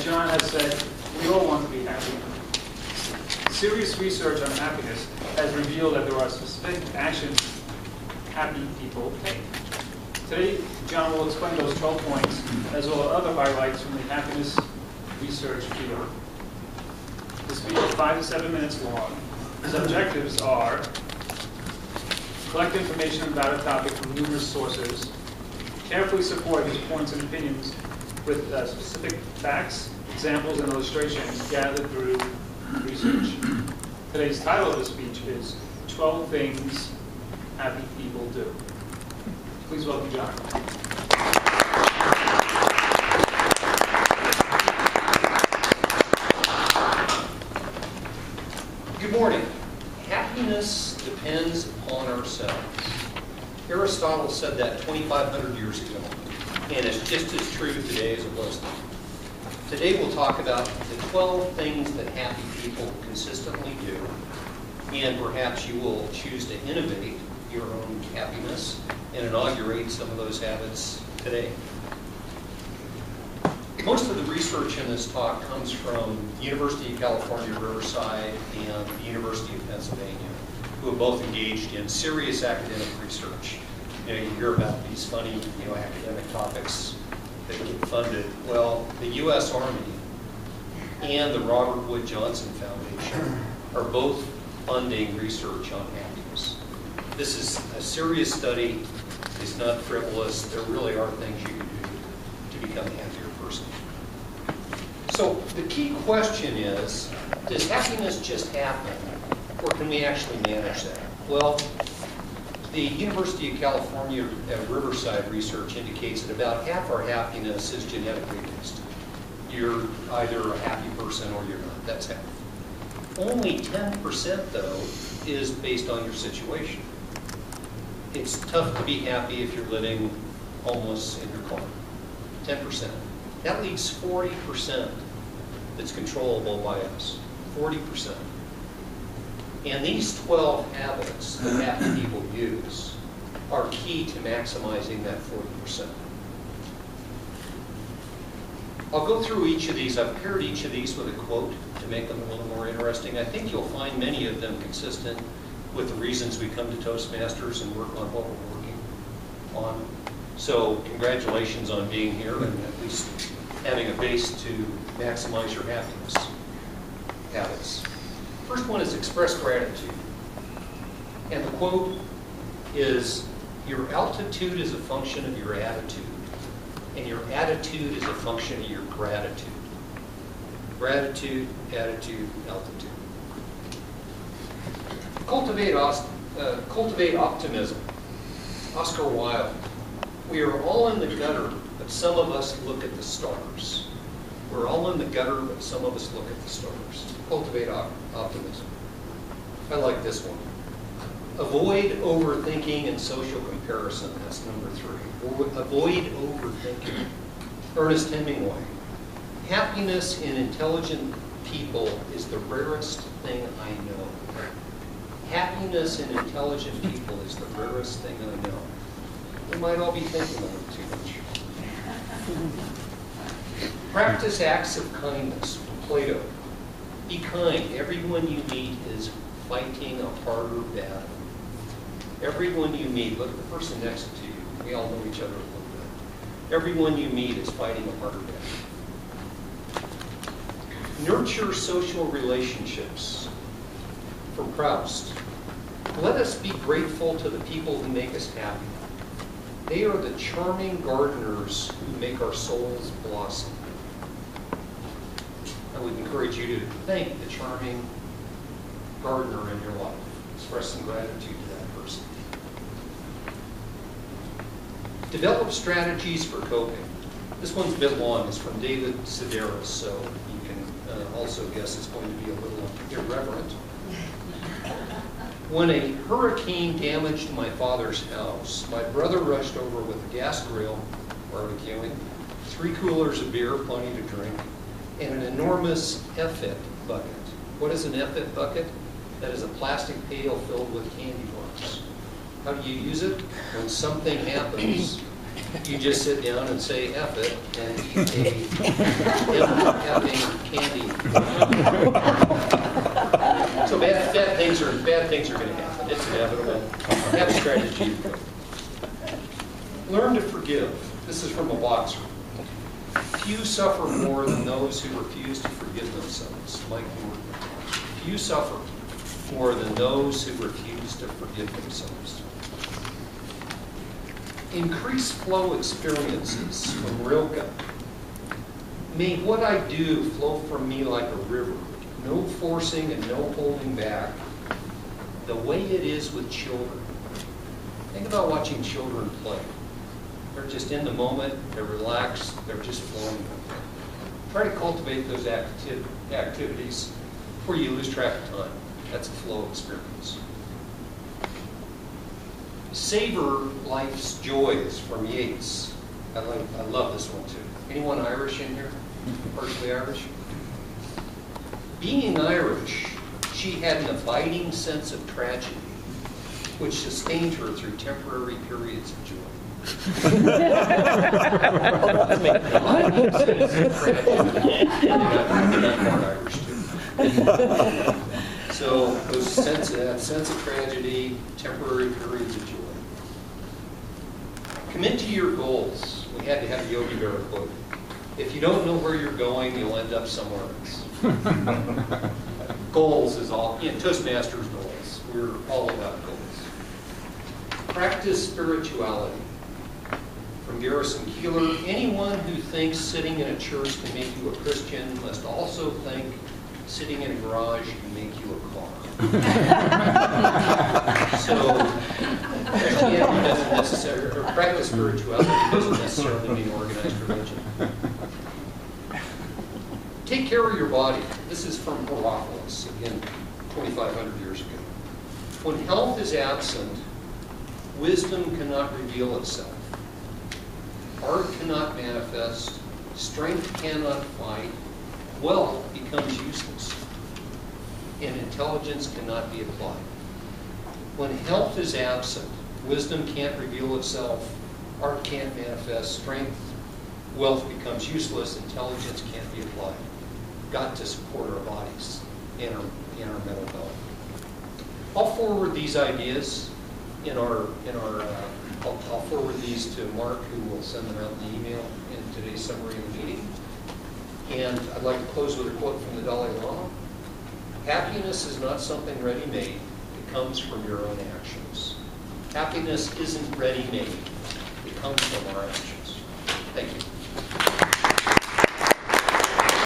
as John has said, we all want to be happy. Serious research on happiness has revealed that there are specific actions happy people take. Today, John will explain those 12 points, as well as other highlights from the happiness research field. This speech is 5 to 7 minutes long. His objectives are collect information about a topic from numerous sources, carefully support his points and opinions with specific facts, examples, and illustrations gathered through research. Today's title of the speech is 12 Things Happy People Do. Please welcome John. Good morning. Happiness depends upon ourselves. Aristotle said that 2,500 years ago, and it's just as true today as it was then. Today we'll talk about the 12 things that happy people consistently do, and perhaps you will choose to innovate your own happiness and inaugurate some of those habits today. Most of the research in this talk comes from the University of California, Riverside, and the University of Pennsylvania, who have both engaged in serious academic research. You hear about these funny, academic topics that get funded. Well, the U.S. Army and the Robert Wood Johnson Foundation are both funding research on happiness. This is a serious study. It's not frivolous. There really are things you can do to become a happier person. So the key question is, does happiness just happen, or can we actually manage that? Well, the University of California at Riverside research indicates that about half our happiness is genetically based. You're either a happy person or you're not. That's half. Only 10%, though, is based on your situation. It's tough to be happy if you're living homeless in your car. 10%. That leaves 40% that's controllable by us. 40%. And these 12 habits that happy people use are key to maximizing that 40%. I'll go through each of these. I've paired each of these with a quote to make them a little more interesting. I think you'll find many of them consistent with the reasons we come to Toastmasters and work on what we're working on. So congratulations on being here and at least having a base to maximize your happiness habits. First one is express gratitude. And the quote is, your altitude is a function of your attitude, and your attitude is a function of your gratitude. Gratitude, attitude, altitude. Cultivate optimism. Oscar Wilde. We are all in the gutter, but some of us look at the stars. We're all in the gutter, but some of us look at the stars. Cultivate optimism. I like this one. Avoid overthinking and social comparison. That's number 3. Avoid overthinking. Ernest Hemingway. Happiness in intelligent people is the rarest thing I know. Happiness in intelligent people is the rarest thing I know. We might all be thinking of it too much. Practice acts of kindness. Plato. Be kind. Everyone you meet is fighting a harder battle. Everyone you meet, look at the person next to you. We all know each other a little bit. Everyone you meet is fighting a harder battle. Nurture social relationships. From Proust. Let us be grateful to the people who make us happy. They are the charming gardeners who make our souls blossom. I would encourage you to thank the charming gardener in your life. Express some gratitude to that person. Develop strategies for coping. This one's a bit long. It's from David Sedaris, so you can also guess it's going to be a little irreverent. When a hurricane damaged my father's house, my brother rushed over with a gas grill, barbecuing, 3 coolers of beer, plenty to drink, and an enormous F-it bucket. What is an F-it bucket? That is a plastic pail filled with candy bars. How do you use it? When something happens, You just sit down and say F it and eat a effing candy. So bad things are going to happen. It's inevitable. Have a strategy. Learn to forgive. This is from a boxer. Few suffer more than those who refuse to forgive themselves. Mike Ward. Few suffer more than those who refuse to forgive themselves. Increase flow experiences from Rilke. May what I do flow from me like a river, no forcing and no holding back, the way it is with children. Think about watching children play. They're just in the moment, they're relaxed, they're just flowing. Try to cultivate those activities before you lose track of time. That's a flow experience. Savor life's joys from Yeats. I love this one too. Anyone Irish in here? Partially Irish? Being Irish, she had an abiding sense of tragedy, which sustained her through temporary periods of joy. Irish too. So that sense of tragedy, temporary periods of joy. Commit to your goals. We had to have a Yogi Berra quote. If you don't know where you're going, you'll end up somewhere else. Goals is all, Toastmasters goals. We're all about goals. Practice spirituality. From Garrison Keillor, anyone who thinks sitting in a church can make you a Christian must also think sitting in a garage can make you a car. So, Christianity doesn't necessarily, or practice spirituality doesn't necessarily mean organized religion. Take care of your body. This is from Herodotus, again, 2,500 years ago. When health is absent, wisdom cannot reveal itself. Art cannot manifest, strength cannot fight, wealth becomes useless, and intelligence cannot be applied. When health is absent, wisdom can't reveal itself, art can't manifest, strength, wealth becomes useless, intelligence can't be applied. Got to support our bodies and our mental health. I'll forward these ideas I'll forward these to Mark, who will send them out in the email in today's summary of the meeting. And I'd like to close with a quote from the Dalai Lama. Happiness is not something ready-made. It comes from your own actions. Happiness isn't ready-made. It comes from our actions. Thank you.